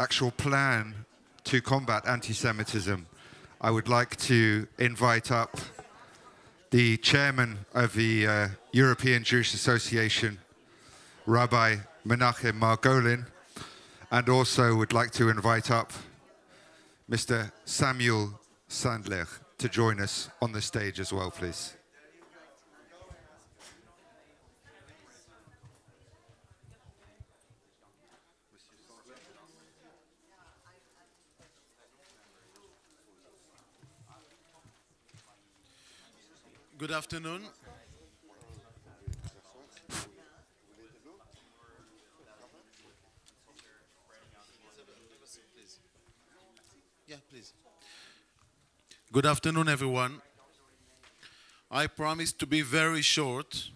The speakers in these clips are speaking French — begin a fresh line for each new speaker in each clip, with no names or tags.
actual plan to combat anti-Semitism, I would like to invite up the chairman of the European Jewish Association, Rabbi Menachem Margolin, and also would like to invite up Mr. Samuel Sandler to join us on the stage as well, please.
Good afternoon. Yeah, please. Good afternoon, everyone. I promise to be very short.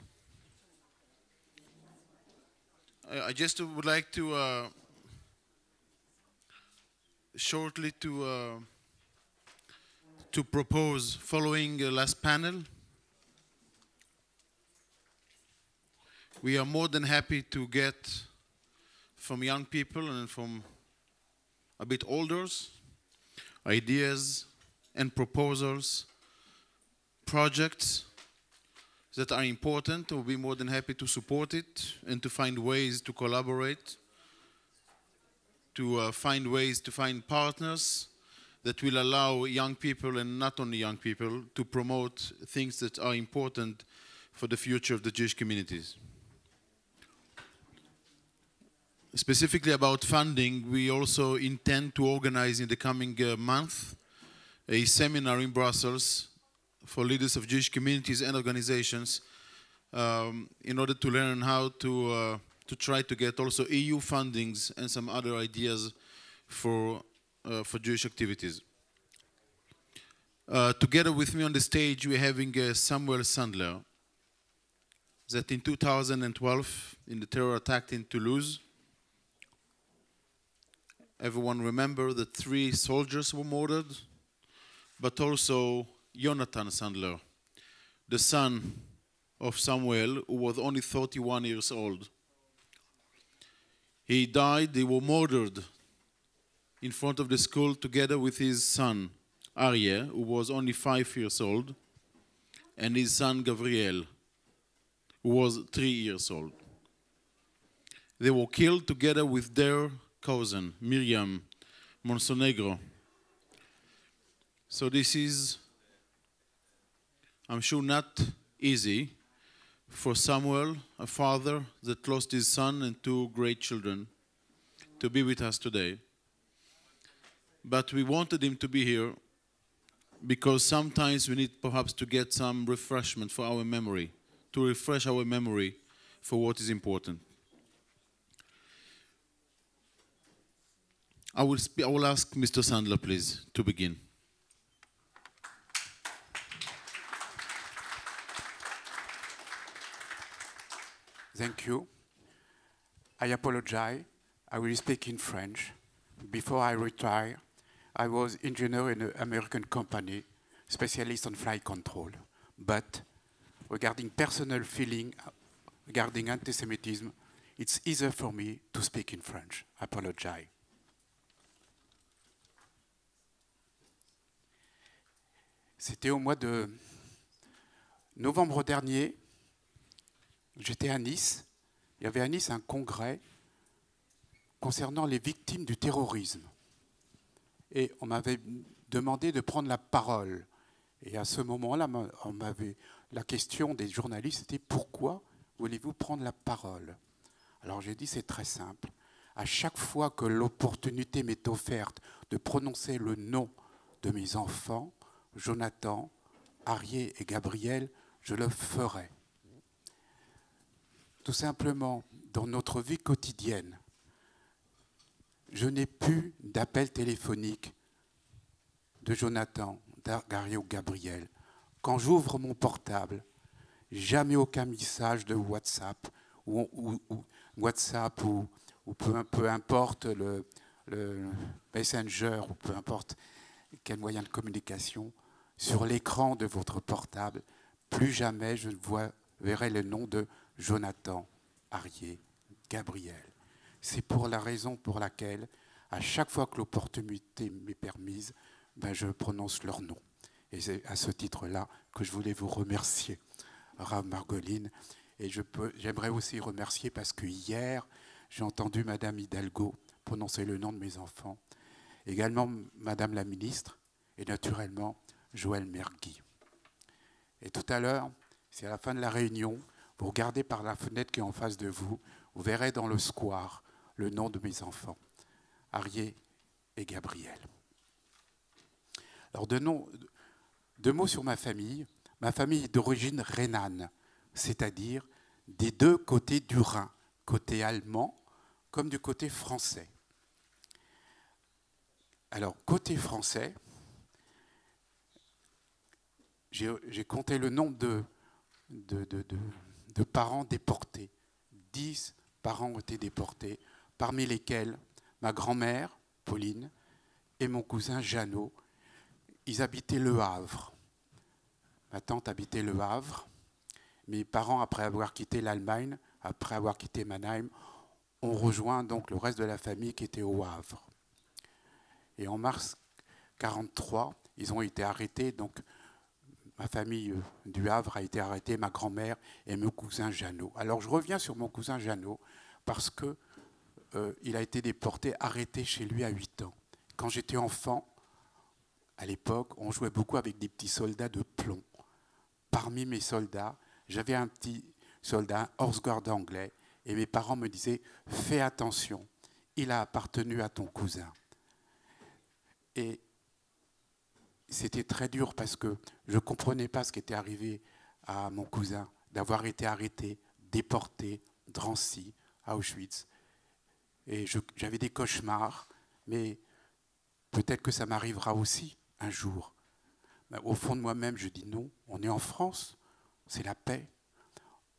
I just would like to shortly to propose following last panel. We are more than happy to get from young people and from a bit olders ideas and proposals, projects that are important. We'll be more than happy to support it and to find ways to collaborate, to find partners that will allow young people, and not only young people, to promote things that are important for the future of the Jewish communities. Specifically about funding, we also intend to organize in the coming month a seminar in Brussels for leaders of Jewish communities and organizations in order to learn how to try to get also EU fundings and some other ideas for Jewish activities. Together with me on the stage, we're having Samuel Sandler, that in 2012, in the terror attack in Toulouse, everyone remember that 3 soldiers were murdered, but also Jonathan Sandler, the son of Samuel, who was only 31 years old. He died, they were murdered in front of the school together with his son, Aryeh, who was only 5 years old, and his son, Gabriel, who was 3 years old. They were killed together with their cousin, Miriam Montenegro. So this is, I'm sure, not easy for Samuel, a father that lost his son and 2 great children, to be with us today. But we wanted him to be here because sometimes we need perhaps to get some refreshment for our memory, to refresh our memory for what is important. I will ask Mr. Sandler, please, to begin.
Thank you. I apologize. I will speak in French. Before I retire, I was engineer in an American company, specialist on flight control. But regarding personal feeling, regarding anti-Semitism, it's easier for me to speak in French. I apologize. C'était au mois de novembre dernier. J'étais à Nice. Il y avait à Nice un congrès concernant les victimes du terrorisme. Et on m'avait demandé de prendre la parole. Et à ce moment-là, la question des journalistes était « Pourquoi voulez-vous prendre la parole ?» Alors j'ai dit « C'est très simple. À chaque fois que l'opportunité m'est offerte de prononcer le nom de mes enfants, Jonathan, Aryeh et Gabriel, je le ferai. » Tout simplement, dans notre vie quotidienne, je n'ai plus d'appel téléphonique de Jonathan, d'Aryeh ou Gabriel. Quand j'ouvre mon portable, jamais aucun message de WhatsApp ou peu importe le Messenger ou peu importe quel moyen de communication, sur l'écran de votre portable, plus jamais je verrai le nom de Jonathan, Aryeh, Gabriel. C'est pour la raison pour laquelle, à chaque fois que l'opportunité m'est permise, ben je prononce leur nom. Et c'est à ce titre-là que je voulais vous remercier, Rav Margoline. Et j'aimerais aussi remercier parce que hier, j'ai entendu Madame Hidalgo prononcer le nom de mes enfants, également Madame la ministre et naturellement Joël Mergui. Et tout à l'heure, c'est à la fin de la réunion, vous regardez par la fenêtre qui est en face de vous, vous verrez dans le square le nom de mes enfants, Arié et Gabriel. Alors deux mots sur ma famille. Ma famille est d'origine rhénane, c'est-à-dire des deux côtés du Rhin, côté allemand comme du côté français. Alors, côté français, j'ai compté le nombre de parents déportés. 10 parents ont été déportés, parmi lesquels ma grand-mère, Pauline, et mon cousin Jeannot. Ils habitaient Le Havre. Ma tante habitait Le Havre. Mes parents, après avoir quitté l'Allemagne, après avoir quitté Mannheim, ont rejoint donc le reste de la famille qui était au Havre. Et en mars 1943, ils ont été arrêtés. Donc, ma famille du Havre a été arrêtée, ma grand-mère et mon cousin Jeannot. Alors, je reviens sur mon cousin Jeannot parce qu'il a été déporté, arrêté chez lui à 8 ans. Quand j'étais enfant, à l'époque, on jouait beaucoup avec des petits soldats de plomb. Parmi mes soldats, j'avais un petit soldat, un horse guard anglais, et mes parents me disaient « Fais attention, il a appartenu à ton cousin ». Et c'était très dur parce que je ne comprenais pas ce qui était arrivé à mon cousin, d'avoir été arrêté, déporté, Drancy, à Auschwitz. Et j'avais des cauchemars, mais peut-être que ça m'arrivera aussi un jour. Mais au fond de moi-même, je dis non, on est en France, c'est la paix.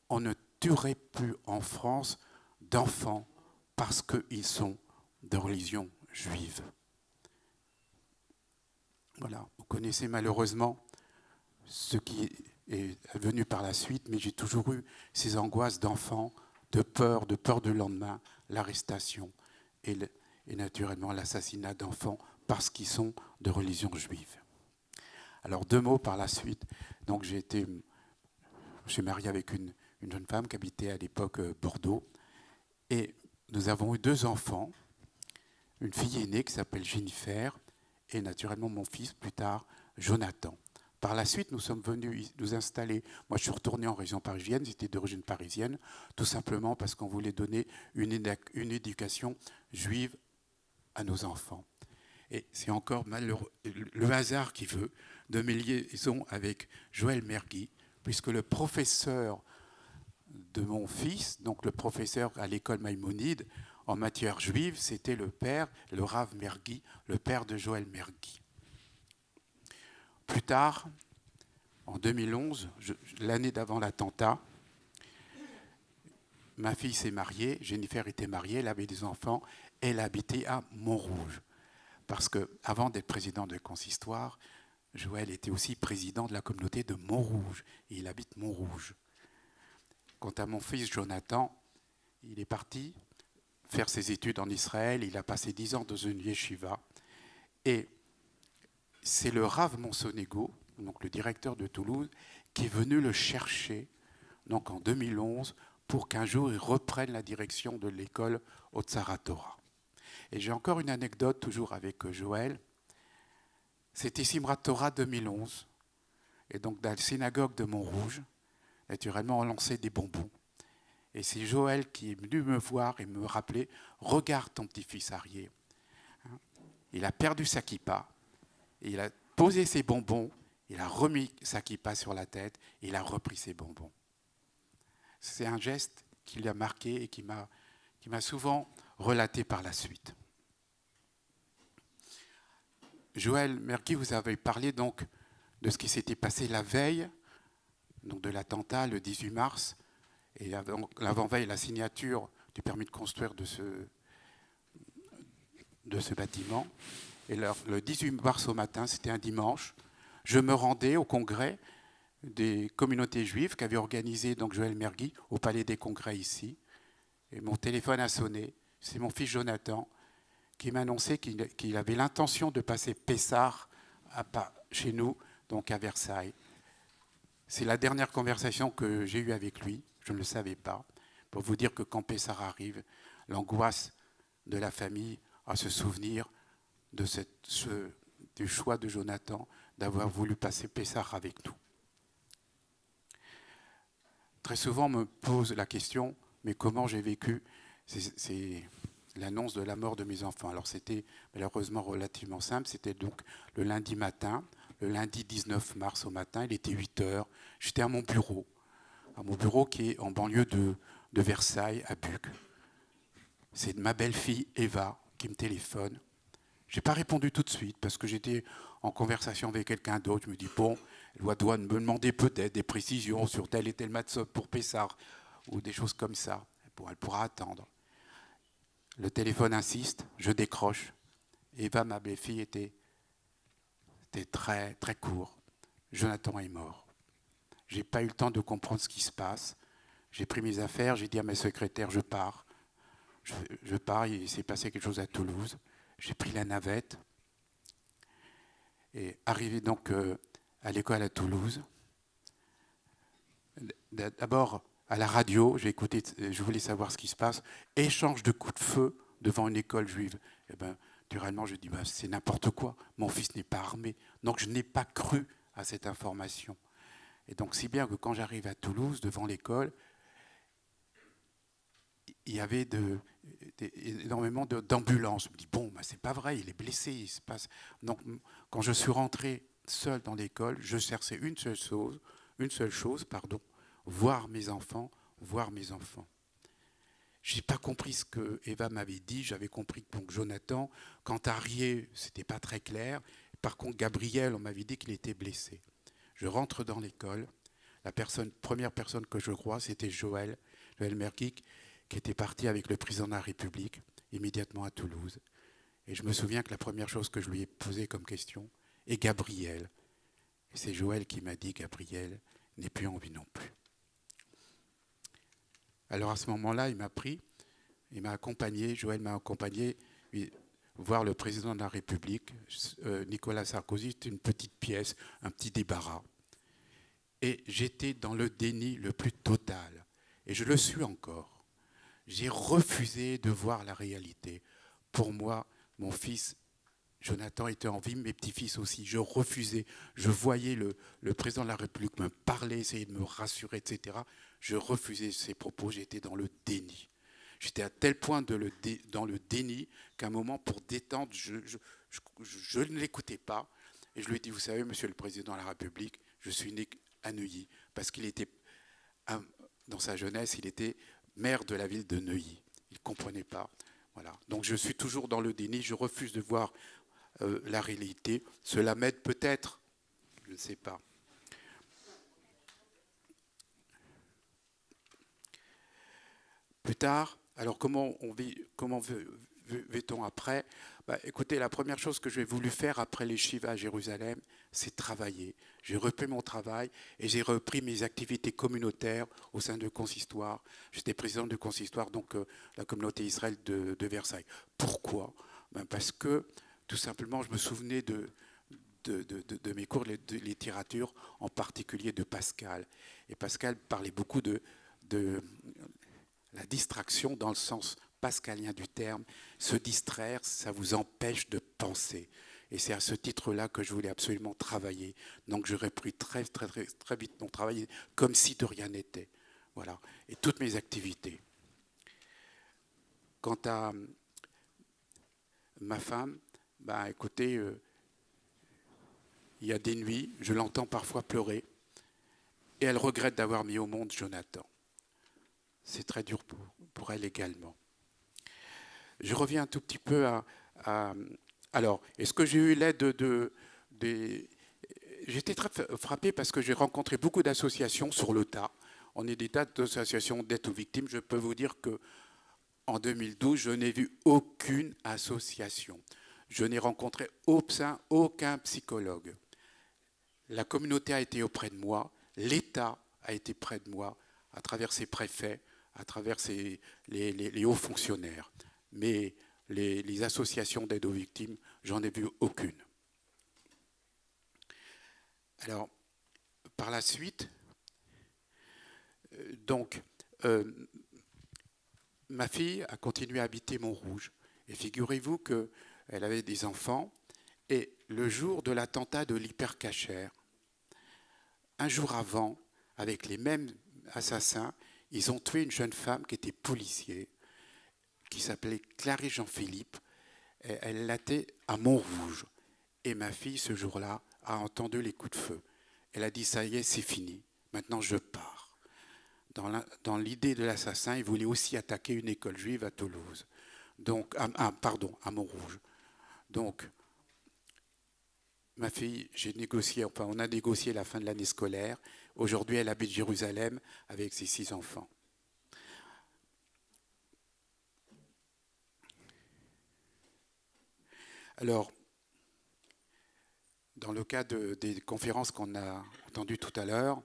On ne tuerait plus en France d'enfants parce qu'ils sont de religion juive. Voilà, vous connaissez malheureusement ce qui est venu par la suite, mais j'ai toujours eu ces angoisses d'enfants, de peur du lendemain, l'arrestation et naturellement l'assassinat d'enfants parce qu'ils sont de religion juive. Alors 2 mots par la suite. Donc je suis marié avec une jeune femme qui habitait à l'époque Bordeaux et nous avons eu 2 enfants, une fille aînée qui s'appelle Jennifer et naturellement mon fils plus tard, Jonathan. Par la suite, nous sommes venus nous installer. Moi, je suis retourné en région parisienne, j'étais d'origine parisienne, tout simplement parce qu'on voulait donner une éducation juive à nos enfants. Et c'est encore malheureux, le hasard qui veut de mes liaisons avec Joël Mergui, puisque le professeur de mon fils, donc le professeur à l'école Maïmonide, en matière juive, c'était le père, le Rav Mergui, le père de Joël Mergui. Plus tard, en 2011, l'année d'avant l'attentat, ma fille s'est mariée, Jennifer était mariée, elle avait des enfants, elle habitait à Montrouge. Parce qu'avant d'être président de consistoire, Joël était aussi président de la communauté de Montrouge, et il habite Montrouge. Quant à mon fils Jonathan, il est parti faire ses études en Israël, il a passé 10 ans dans une yeshiva, et c'est le Rav Monsonego, donc le directeur de Toulouse, qui est venu le chercher donc en 2011 pour qu'un jour il reprenne la direction de l'école Otsara Torah. Et j'ai encore une anecdote toujours avec Joël. C'était Simrat Torah 2011. Et donc dans la synagogue de Montrouge, naturellement on lançait des bonbons. Et c'est Joël qui est venu me voir et me rappeler « Regarde ton petit-fils Arié. » Il a perdu sa kippa. Il a posé ses bonbons, il a remis sa kippa sur la tête, et il a repris ses bonbons. C'est un geste qui l'a marqué et qui m'a souvent relaté par la suite. Joël Mergui, vous avez parlé donc de ce qui s'était passé la veille, donc de l'attentat le 18 mars, et l'avant-veille, la signature du permis de construire de ce bâtiment. Et le 18 mars au matin, c'était un dimanche, je me rendais au congrès des communautés juives qu'avait organisé donc Joël Mergui au Palais des Congrès ici. Et mon téléphone a sonné. C'est mon fils Jonathan qui m'a annoncé qu'il avait l'intention de passer Pessah chez nous, donc à Versailles. C'est la dernière conversation que j'ai eue avec lui, je ne le savais pas, pour vous dire que quand Pessah arrive, l'angoisse de la famille à se souvenir de du choix de Jonathan d'avoir voulu passer Pessah avec nous. Très souvent, on me pose la question, mais comment j'ai vécu l'annonce de la mort de mes enfants. Alors c'était malheureusement relativement simple, c'était donc le lundi matin, le lundi 19 mars au matin, il était 8 heures, j'étais à mon bureau qui est en banlieue de Versailles, à Buc. C'est ma belle-fille Eva qui me téléphone. Je n'ai pas répondu tout de suite parce que j'étais en conversation avec quelqu'un d'autre. Je me dis, bon, elle doit me demander peut-être des précisions sur tel et tel match pour Pessah ou des choses comme ça. Bon, elle pourra attendre. Le téléphone insiste, je décroche. Eva, ma belle-fille, était très, très court. Jonathan est mort. Je n'ai pas eu le temps de comprendre ce qui se passe. J'ai pris mes affaires, j'ai dit à ma secrétaire, je pars. Je pars, il s'est passé quelque chose à Toulouse. J'ai pris la navette. Et arrivé donc à l'école à Toulouse, d'abord à la radio, j'ai écouté, je voulais savoir ce qui se passe. Échange de coups de feu devant une école juive. Et ben, naturellement, je dis, c'est n'importe quoi. Mon fils n'est pas armé. Donc, je n'ai pas cru à cette information. Et donc, si bien que quand j'arrive à Toulouse, devant l'école, il y avait énormément d'ambulances. Je me dis, bon, c'est pas vrai, il est blessé. Il se passe. Donc, quand je suis rentré seul dans l'école, je cherchais une seule chose, voir mes enfants. Je n'ai pas compris ce que Eva m'avait dit. J'avais compris que donc, Jonathan, quant à Arié, ce n'était pas très clair. Par contre, Gabriel, on m'avait dit qu'il était blessé. Je rentre dans l'école. La première personne que je crois, c'était Joël Merkic, qui était parti avec le président de la République, immédiatement à Toulouse. Et je me souviens que la première chose que je lui ai posée comme question est Gabriel. Et c'est Joël qui m'a dit, Gabriel n'est plus en vie non plus. Alors à ce moment-là, il m'a accompagné, Joël m'a accompagné voir le président de la République, Nicolas Sarkozy. C'était une petite pièce, un petit débarras. Et j'étais dans le déni le plus total. Et je le suis encore. J'ai refusé de voir la réalité. Pour moi, mon fils Jonathan était en vie, mes petits-fils aussi. Je refusais. Je voyais le président de la République me parler, essayer de me rassurer, etc. Je refusais ses propos. J'étais dans le déni. J'étais à tel point dans le déni qu'à un moment, pour détendre, je ne l'écoutais pas. Et je lui ai dit, vous savez, monsieur le président de la République, je suis né à Neuilly. Parce qu'il était, dans sa jeunesse, il était maire de la ville de Neuilly. Il ne comprenait pas. Voilà. Donc je suis toujours dans le déni. Je refuse de voir la réalité. Cela m'aide peut-être. Je ne sais pas. Plus tard, alors comment vit-on après ? Écoutez, la première chose que j'ai voulu faire après les Shiva à Jérusalem, c'est travailler. J'ai repris mon travail et j'ai repris mes activités communautaires au sein de consistoire. J'étais président du consistoire, donc la communauté Israël de Versailles. Pourquoi ? Parce que, tout simplement, je me souvenais de mes cours de littérature, en particulier de Pascal. Et Pascal parlait beaucoup de la distraction dans le sens pascalien du terme. Se distraire, ça vous empêche de penser. Et c'est à ce titre-là que je voulais absolument travailler. Donc j'ai repris très vite mon travail, comme si de rien n'était. Voilà. Et toutes mes activités. Quant à ma femme, écoutez, il y a des nuits, je l'entends parfois pleurer, et elle regrette d'avoir mis au monde Jonathan. C'est très dur pour elle également. Je reviens un tout petit peu à alors, est-ce que j'ai eu l'aide J'étais très frappé parce que j'ai rencontré beaucoup d'associations sur le tas. On est des tas d'associations d'aide aux victimes. Je peux vous dire qu'en 2012, je n'ai vu aucune association. Je n'ai rencontré aucun psychologue. La communauté a été auprès de moi. L'État a été près de moi à travers ses préfets, à travers les hauts fonctionnaires. Mais les associations d'aide aux victimes, j'en ai vu aucune. Alors, par la suite, donc, ma fille a continué à habiter Montrouge. Et figurez-vous qu'elle avait des enfants. Et le jour de l'attentat de l'Hypercacher, un jour avant, avec les mêmes assassins, ils ont tué une jeune femme qui était policier, qui s'appelait Clarisse Jean-Philippe. Elle l'était à Montrouge. Et ma fille, ce jour-là, a entendu les coups de feu. Elle a dit, ça y est, c'est fini. Maintenant, je pars. Dans l'idée de l'assassin, il voulait aussi attaquer une école juive à Toulouse. Donc, à Montrouge. Donc, ma fille, on a négocié la fin de l'année scolaire. Aujourd'hui, elle habite Jérusalem avec ses 6 enfants. Alors, dans le cas des conférences qu'on a entendues tout à l'heure,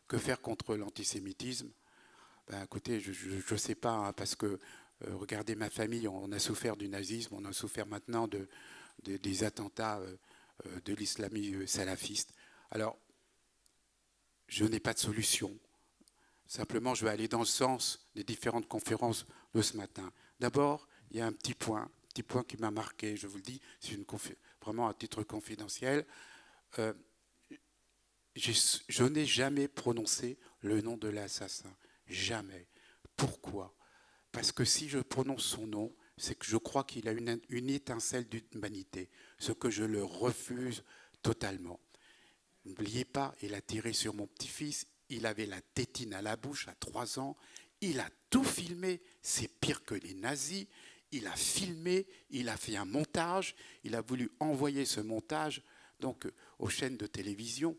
que faire contre l'antisémitisme? Ben, écoutez, je ne sais pas, hein, parce que, regardez ma famille, on a souffert du nazisme, on a souffert maintenant des attentats de l'islamisme salafiste. Alors, je n'ai pas de solution. Simplement, je vais aller dans le sens des différentes conférences de ce matin. D'abord, il y a un petit point qui m'a marqué, je vous le dis, c'est vraiment à titre confidentiel. Je n'ai jamais prononcé le nom de l'assassin. Jamais. Pourquoi? Parce que si je prononce son nom, c'est que je crois qu'il a une étincelle d'humanité, ce que je le refuse totalement. N'oubliez pas, il a tiré sur mon petit-fils, il avait la tétine à la bouche à 3 ans, il a tout filmé, c'est pire que les nazis, il a filmé, il a fait un montage, il a voulu envoyer ce montage donc, aux chaînes de télévision.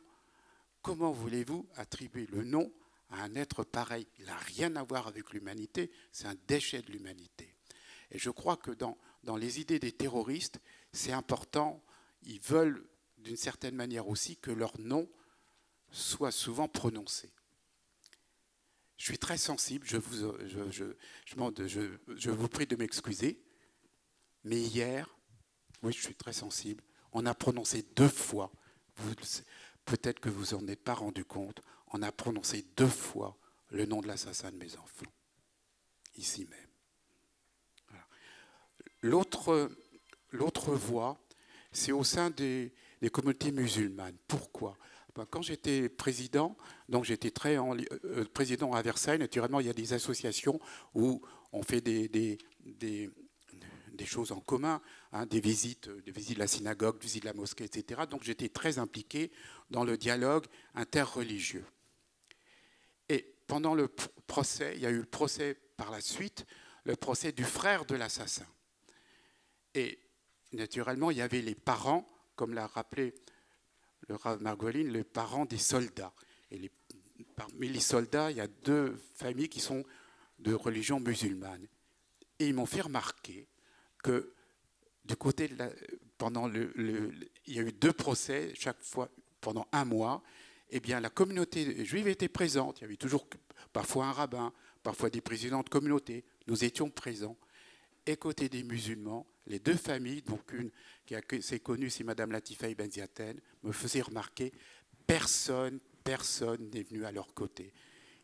Comment voulez-vous attribuer le nom à un être pareil? Il n'a rien à voir avec l'humanité, c'est un déchet de l'humanité. Et je crois que dans les idées des terroristes, c'est important, ils veulent d'une certaine manière aussi que leur nom soit souvent prononcé. Je suis très sensible, je vous prie de m'excuser, mais hier, oui, je suis très sensible, on a prononcé 2 fois, peut-être que vous en êtes pas rendu compte, on a prononcé 2 fois le nom de l'assassin de mes enfants, ici même. Voilà. L'autre voie, c'est au sein des communautés musulmanes. Pourquoi? Quand j'étais président, donc j'étais président à Versailles, naturellement il y a des associations où on fait des choses en commun, hein, des visites de la synagogue, des visites de la mosquée, etc. Donc j'étais très impliqué dans le dialogue interreligieux. Et pendant le procès, il y a eu le procès par la suite, le procès du frère de l'assassin. Et naturellement, il y avait les parents, comme l'a rappelé le Rav Margolin, les parents des soldats. Et parmi les soldats, il y a 2 familles qui sont de religion musulmane. Et ils m'ont fait remarquer que du côté de il y a eu 2 procès, chaque fois pendant 1 mois. Eh bien, la communauté juive était présente. Il y avait toujours parfois un rabbin, parfois des présidents de communauté. Nous étions présents. Et côté des musulmans, les 2 familles, donc une qui est connue, c'est Madame Latifa Ibn Ziaten, me faisait remarquer, personne n'est venu à leur côté.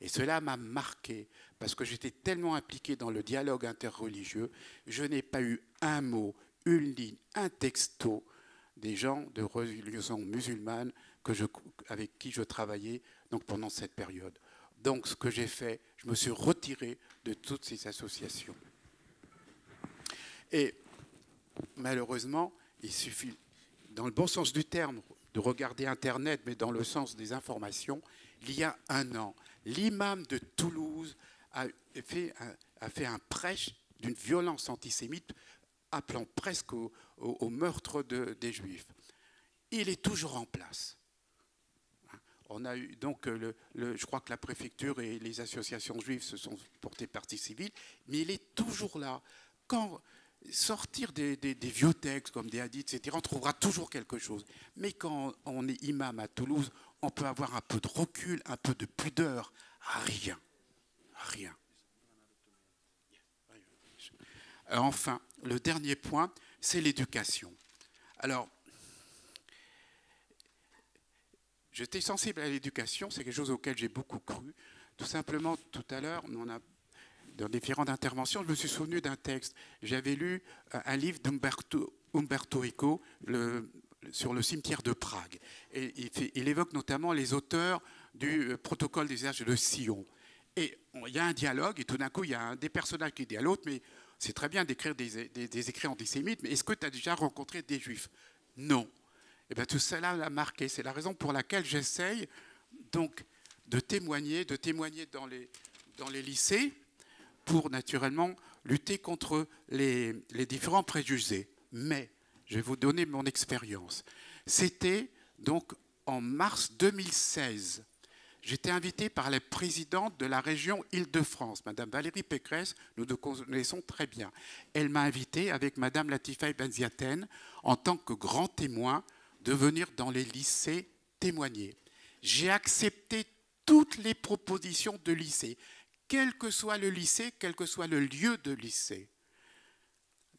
Et cela m'a marqué, parce que j'étais tellement impliqué dans le dialogue interreligieux, je n'ai pas eu un mot, une ligne, un texto des gens de religion musulmane avec qui je travaillais donc, pendant cette période. Donc ce que j'ai fait, je me suis retiré de toutes ces associations. Et malheureusement, il suffit, dans le bon sens du terme, de regarder Internet, mais dans le sens des informations. Il y a 1 an, l'imam de Toulouse a fait un prêche d'une violence antisémite appelant presque au meurtre des Juifs. Il est toujours en place. On a eu donc, je crois que la préfecture et les associations juives se sont portées partie civile, mais il est toujours là. Quand sortir des vieux textes comme des hadiths, etc., on trouvera toujours quelque chose. Mais quand on est imam à Toulouse, on peut avoir un peu de recul, un peu de pudeur. Rien. Rien. Enfin, le dernier point, c'est l'éducation. Alors, j'étais sensible à l'éducation, c'est quelque chose auquel j'ai beaucoup cru. Tout simplement, tout à l'heure, dans différentes interventions, je me suis souvenu d'un texte. J'avais lu un livre d'Umberto Eco sur le cimetière de Prague. Et il évoque notamment les auteurs du protocole des âges de Sion. Et il y a un dialogue, et tout d'un coup, il y a un des personnages qui dit à l'autre, mais c'est très bien d'écrire des écrits antisémites, mais est-ce que tu as déjà rencontré des juifs? Non. Et bien tout cela l'a marqué. C'est la raison pour laquelle j'essaye donc de témoigner dans les lycées pour naturellement lutter contre les différents préjugés. Mais je vais vous donner mon expérience. C'était donc en mars 2016. J'étais invité par la présidente de la région Île-de-France, Madame Valérie Pécresse, nous nous connaissons très bien. Elle m'a invité avec Madame Latifa Benziaten en tant que grand témoin de venir dans les lycées témoigner. J'ai accepté toutes les propositions de lycée, quel que soit le lycée, quel que soit le lieu de lycée.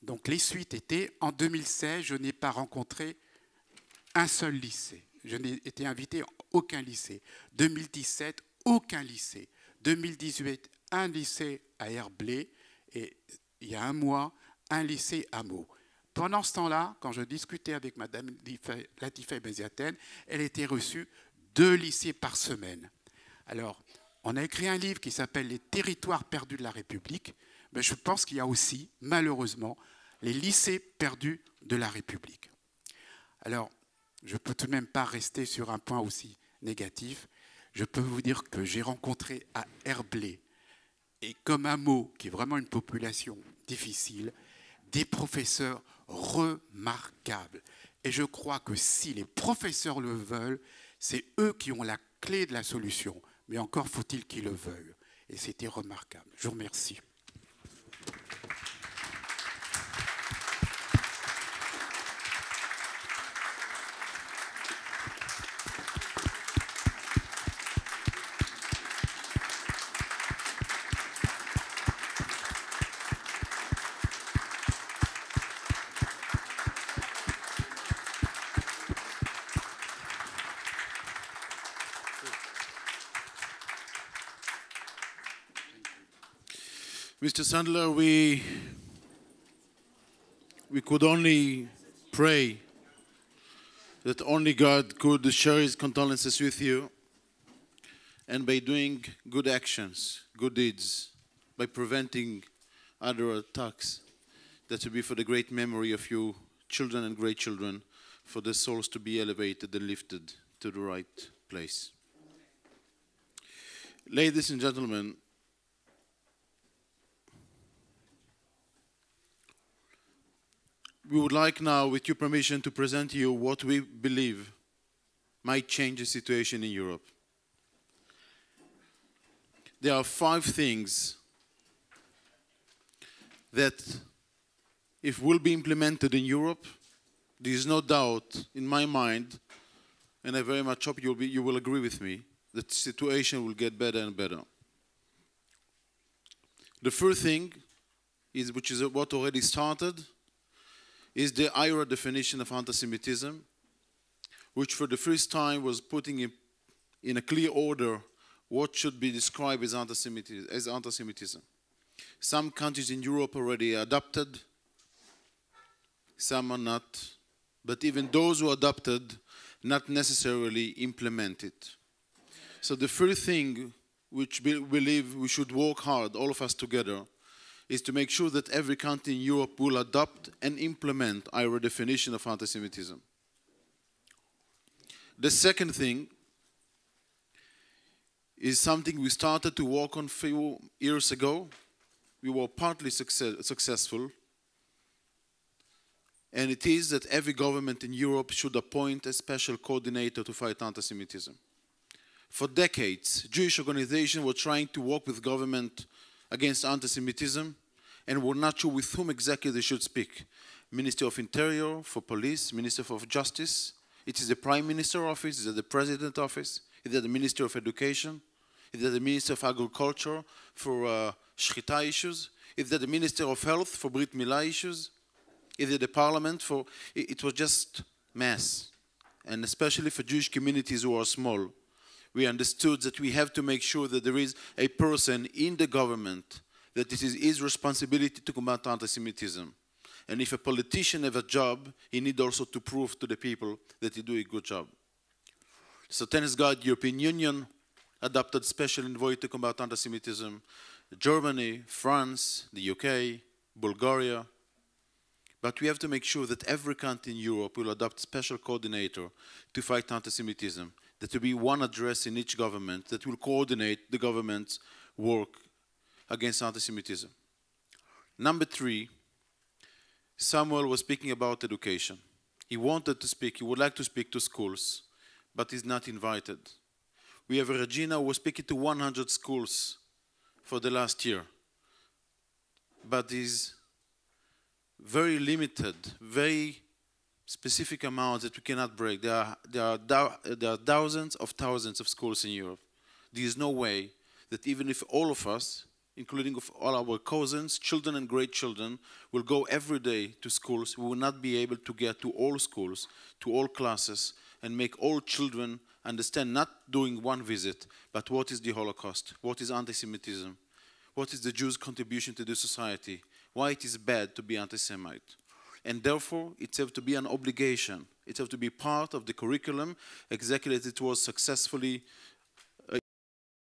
Donc les suites étaient, en 2016, je n'ai pas rencontré un seul lycée. Je n'ai été invité à aucun lycée. 2017, aucun lycée. 2018, un lycée à Herblay. Et il y a un mois, un lycée à Meaux. Pendant ce temps-là, quand je discutais avec Mme Latifa Benziaten, elle était reçue 2 lycées par semaine. Alors, on a écrit un livre qui s'appelle « Les territoires perdus de la République ». Mais je pense qu'il y a aussi, malheureusement, les lycées perdus de la République. Alors, je ne peux tout de même pas rester sur un point aussi négatif. Je peux vous dire que j'ai rencontré à Herblay, et comme à Meaux, qui est vraiment une population difficile, des professeurs remarquables. Et je crois que si les professeurs le veulent, c'est eux qui ont la clé de la solution. Mais encore faut-il qu'ils le veuillent. Et c'était remarquable. Je vous remercie.
Mr. Sandler, we could only pray that only God could share his condolences with you, and by doing good actions, good deeds, by preventing other attacks, that will be for the great memory of you children and great children, for their souls to be elevated and lifted to the right place. Ladies and gentlemen, we would like now, with your permission, to present to you what we believe might change the situation in Europe. There are 5 things that, if will be implemented in Europe, there is no doubt in my mind, and I very much hope you will agree with me, that the situation will get better and better. The first thing, which is what already started, is the IRA definition of anti-Semitism, which for the first time was putting in a clear order what should be described as anti-Semitism. Some countries in Europe already adopted, some are not, but even those who adopted, not necessarily implemented. So the first thing which we believe we should work hard, all of us together, is to make sure that every country in Europe will adopt and implement our definition of anti-Semitism. The second thing is something we started to work on a few years ago. We were partly successful. And it is that every government in Europe should appoint a special coordinator to fight anti-Semitism. For decades, Jewish organizations were trying to work with government against anti-Semitism and were not sure with whom exactly they should speak. Minister of Interior for Police, Minister of Justice. It is the Prime Minister office, is it the President office, is it the Minister of Education, is it the Minister of Agriculture for Shchita issues, either the Minister of Health for Brit Milah issues, either the Parliament for... It was just mess. And especially for Jewish communities who are small, we understood that we have to make sure that there is a person in the government that it is his responsibility to combat anti-Semitism. And if a politician has a job, he needs also to prove to the people that he do a good job. So thanks God, the European Union adopted special envoy to combat anti-Semitism. Germany, France, the UK, Bulgaria. But we have to make sure that every country in Europe will adopt special coordinator to fight anti-Semitism. That will be one address in each government that will coordinate the government's work against anti-Semitism. Number 3, Samuel was speaking about education. He wanted to speak, he would like to speak to schools, but he's not invited. We have Regina who was speaking to 100 schools for the last year, but is very limited, very specific amounts that we cannot break. There are thousands of schools in Europe. There is no way that even if all of us, including all our cousins, children and great-children, will go every day to schools, we will not be able to get to all schools, to all classes, and make all children understand, not doing one visit, but what is the Holocaust, what is anti-Semitism, what is the Jews' contribution to the society, why it is bad to be anti-Semite. And therefore, it has to be an obligation. It has to be part of the curriculum, exactly as it was successfully